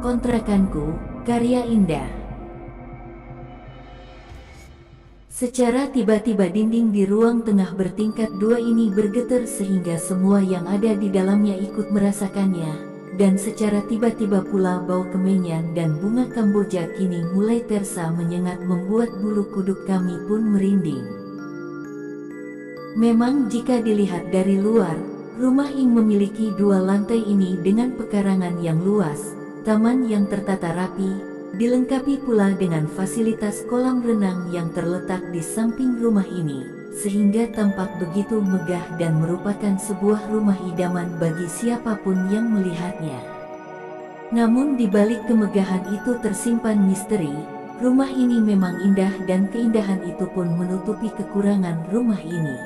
Kontrakanku, karya indah. Secara tiba-tiba dinding di ruang tengah bertingkat 2 ini bergetar sehingga semua yang ada di dalamnya ikut merasakannya. Dan secara tiba-tiba pula bau kemenyan dan bunga kamboja kini mulai terasa menyengat membuat bulu kuduk kami pun merinding. Memang jika dilihat dari luar, rumah Ing memiliki 2 lantai ini dengan pekarangan yang luas, taman yang tertata rapi, dilengkapi pula dengan fasilitas kolam renang yang terletak di samping rumah ini, sehingga tampak begitu megah dan merupakan sebuah rumah idaman bagi siapapun yang melihatnya. Namun di balik kemegahan itu tersimpan misteri. Rumah ini memang indah dan keindahan itu pun menutupi kekurangan rumah ini.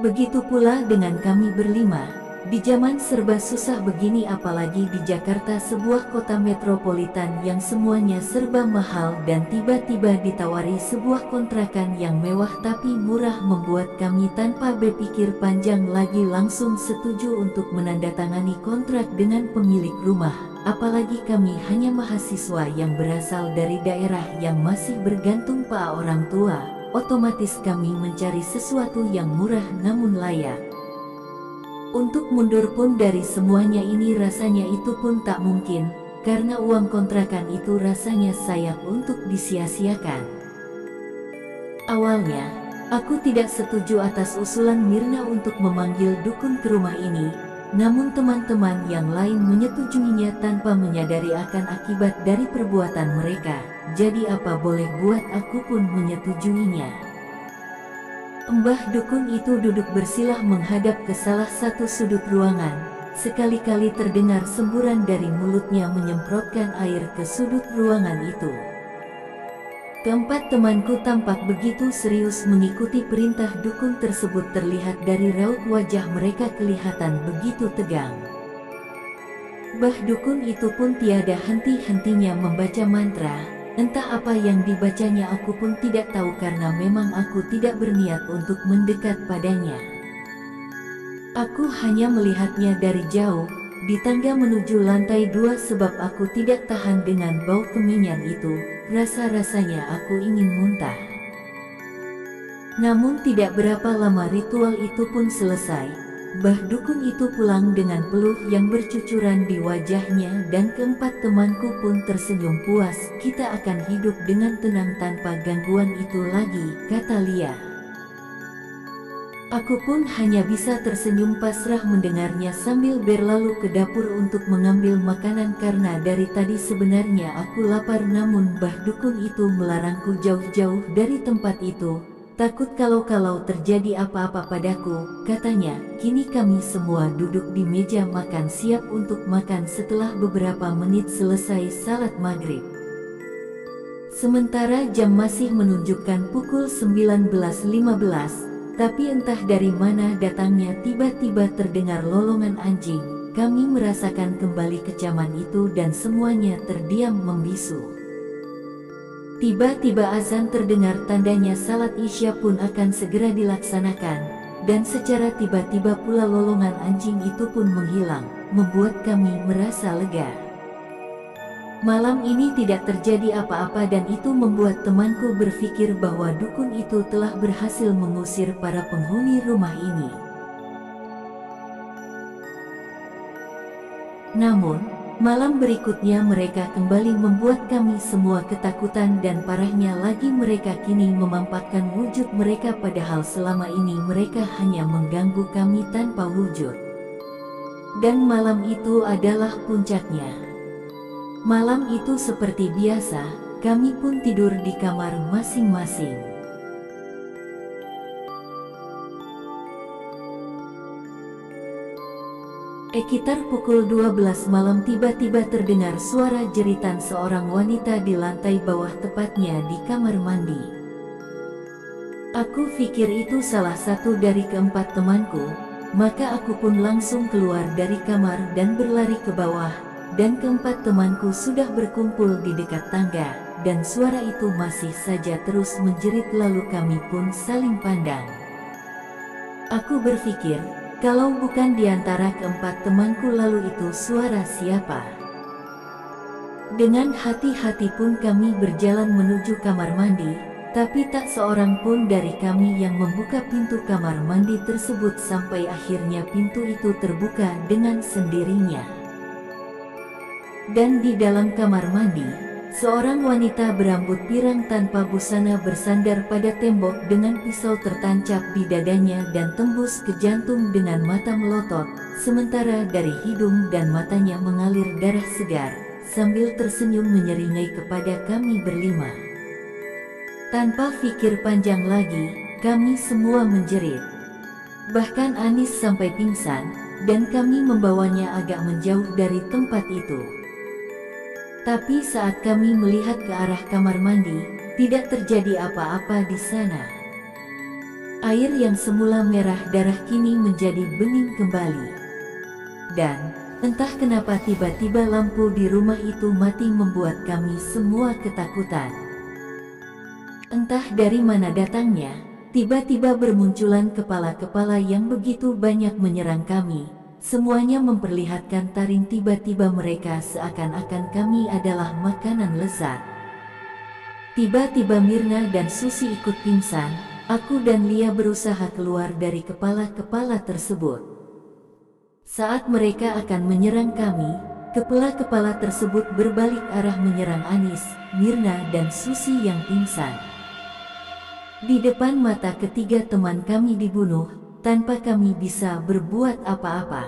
Begitu pula dengan kami berlima. Di zaman serba susah begini, apalagi di Jakarta, sebuah kota metropolitan yang semuanya serba mahal, dan tiba-tiba ditawari sebuah kontrakan yang mewah tapi murah, membuat kami tanpa berpikir panjang lagi langsung setuju untuk menandatangani kontrak dengan pemilik rumah. Apalagi kami hanya mahasiswa yang berasal dari daerah yang masih bergantung pada orang tua, otomatis kami mencari sesuatu yang murah namun layak. Untuk mundur pun dari semuanya ini rasanya itu pun tak mungkin, karena uang kontrakan itu rasanya sayang untuk disia-siakan. Awalnya, aku tidak setuju atas usulan Mirna untuk memanggil dukun ke rumah ini, namun teman-teman yang lain menyetujuinya tanpa menyadari akan akibat dari perbuatan mereka, jadi apa boleh buat aku pun menyetujuinya. Mbah dukun itu duduk bersilah menghadap ke salah satu sudut ruangan. Sekali-kali terdengar semburan dari mulutnya menyemprotkan air ke sudut ruangan itu. Keempat temanku tampak begitu serius mengikuti perintah dukun tersebut, terlihat dari raut wajah mereka kelihatan begitu tegang. Mbah dukun itu pun tiada henti-hentinya membaca mantra. Entah apa yang dibacanya aku pun tidak tahu, karena memang aku tidak berniat untuk mendekat padanya. Aku hanya melihatnya dari jauh, di tangga menuju lantai 2, sebab aku tidak tahan dengan bau kemenyan itu, rasa-rasanya aku ingin muntah. Namun tidak berapa lama ritual itu pun selesai. Mbah dukun itu pulang dengan peluh yang bercucuran di wajahnya, dan keempat temanku pun tersenyum puas. Kita akan hidup dengan tenang tanpa gangguan itu lagi, kata Lia. Aku pun hanya bisa tersenyum pasrah mendengarnya sambil berlalu ke dapur untuk mengambil makanan, karena dari tadi sebenarnya aku lapar, namun Mbah dukun itu melarangku jauh-jauh dari tempat itu. Takut kalau terjadi apa-apa padaku, katanya. Kini kami semua duduk di meja makan siap untuk makan setelah beberapa menit selesai salat maghrib. Sementara jam masih menunjukkan pukul 19.15, tapi entah dari mana datangnya tiba-tiba terdengar lolongan anjing. Kami merasakan kembali kecaman itu dan semuanya terdiam membisu. Tiba-tiba azan terdengar, tandanya salat Isya pun akan segera dilaksanakan, dan secara tiba-tiba pula lolongan anjing itu pun menghilang, membuat kami merasa lega. Malam ini tidak terjadi apa-apa, dan itu membuat temanku berpikir bahwa dukun itu telah berhasil mengusir para penghuni rumah ini. Namun, malam berikutnya mereka kembali membuat kami semua ketakutan, dan parahnya lagi mereka kini menampakkan wujud mereka, padahal selama ini mereka hanya mengganggu kami tanpa wujud. Dan malam itu adalah puncaknya. Malam itu seperti biasa, kami pun tidur di kamar masing-masing. Sekitar pukul 12 malam tiba-tiba terdengar suara jeritan seorang wanita di lantai bawah, tepatnya di kamar mandi. Aku pikir itu salah satu dari keempat temanku, maka aku pun langsung keluar dari kamar dan berlari ke bawah, dan keempat temanku sudah berkumpul di dekat tangga, dan suara itu masih saja terus menjerit, lalu kami pun saling pandang. Aku berpikir, Kalau bukan di antara keempat temanku, lalu itu suara siapa? Dengan hati-hati pun kami berjalan menuju kamar mandi, tapi tak seorang pun dari kami yang membuka pintu kamar mandi tersebut sampai akhirnya pintu itu terbuka dengan sendirinya. Dan di dalam kamar mandi, seorang wanita berambut pirang tanpa busana bersandar pada tembok dengan pisau tertancap di dadanya dan tembus ke jantung dengan mata melotot, sementara dari hidung dan matanya mengalir darah segar, sambil tersenyum menyeringai kepada kami berlima. Tanpa pikir panjang lagi, kami semua menjerit. Bahkan Anis sampai pingsan, dan kami membawanya agak menjauh dari tempat itu. Tapi saat kami melihat ke arah kamar mandi, tidak terjadi apa-apa di sana. Air yang semula merah darah kini menjadi bening kembali. Dan entah kenapa tiba-tiba lampu di rumah itu mati membuat kami semua ketakutan. Entah dari mana datangnya, tiba-tiba bermunculan kepala-kepala yang begitu banyak menyerang kami. Semuanya memperlihatkan taring, tiba-tiba mereka seakan-akan kami adalah makanan lezat. Tiba-tiba Mirna dan Susi ikut pingsan, aku dan Lia berusaha keluar dari kepala-kepala tersebut. Saat mereka akan menyerang kami, kepala-kepala tersebut berbalik arah menyerang Anis, Mirna dan Susi yang pingsan. Di depan mata ketiga teman kami dibunuh, tanpa kami bisa berbuat apa-apa.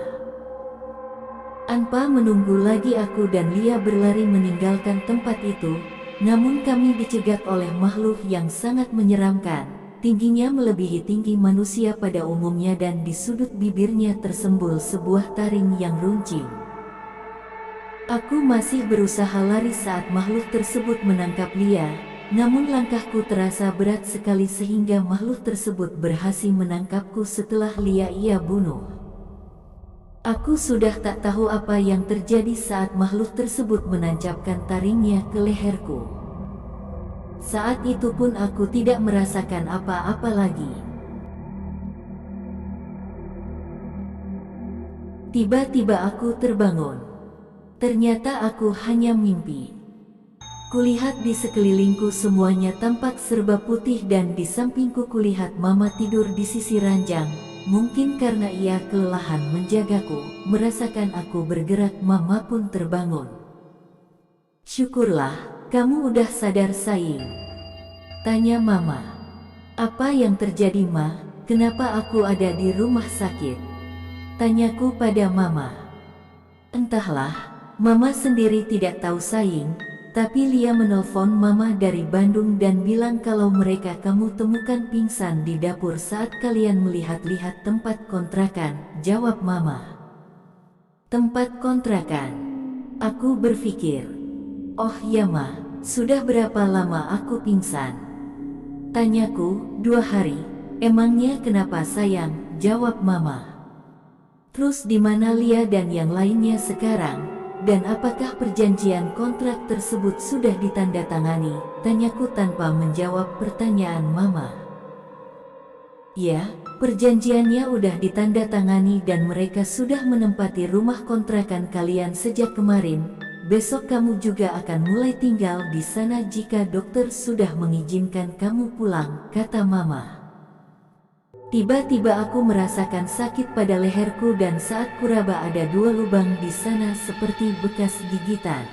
Tanpa menunggu lagi aku dan Lia berlari meninggalkan tempat itu, namun kami dicegat oleh makhluk yang sangat menyeramkan. Tingginya melebihi tinggi manusia pada umumnya dan di sudut bibirnya tersembul sebuah taring yang runcing. Aku masih berusaha lari saat makhluk tersebut menangkap Lia. Namun langkahku terasa berat sekali sehingga makhluk tersebut berhasil menangkapku setelah Lia ia bunuh. Aku sudah tak tahu apa yang terjadi saat makhluk tersebut menancapkan taringnya ke leherku. Saat itu pun aku tidak merasakan apa-apa lagi. Tiba-tiba aku terbangun. Ternyata aku hanya mimpi. Kulihat di sekelilingku semuanya tampak serba putih dan di sampingku kulihat Mama tidur di sisi ranjang. Mungkin karena ia kelelahan menjagaku, merasakan aku bergerak, Mama pun terbangun. "Syukurlah, kamu udah sadar sayang," tanya Mama. "Apa yang terjadi, Ma? Kenapa aku ada di rumah sakit?" tanyaku pada Mama. "Entahlah, Mama sendiri tidak tahu sayang. Tapi Lia menelpon Mama dari Bandung dan bilang kalau mereka kamu temukan pingsan di dapur saat kalian melihat-lihat tempat kontrakan," jawab Mama. "Tempat kontrakan?" Aku berpikir. "Oh ya Ma, sudah berapa lama aku pingsan?" tanyaku. "2 hari. Emangnya kenapa sayang?" jawab Mama. "Terus di mana Lia dan yang lainnya sekarang? Dan apakah perjanjian kontrak tersebut sudah ditandatangani?" tanyaku tanpa menjawab pertanyaan Mama. "Ya, perjanjiannya udah ditandatangani dan mereka sudah menempati rumah kontrakan kalian sejak kemarin. Besok kamu juga akan mulai tinggal di sana jika dokter sudah mengizinkan kamu pulang," kata Mama. Tiba-tiba aku merasakan sakit pada leherku dan saat kuraba ada 2 lubang di sana seperti bekas gigitan.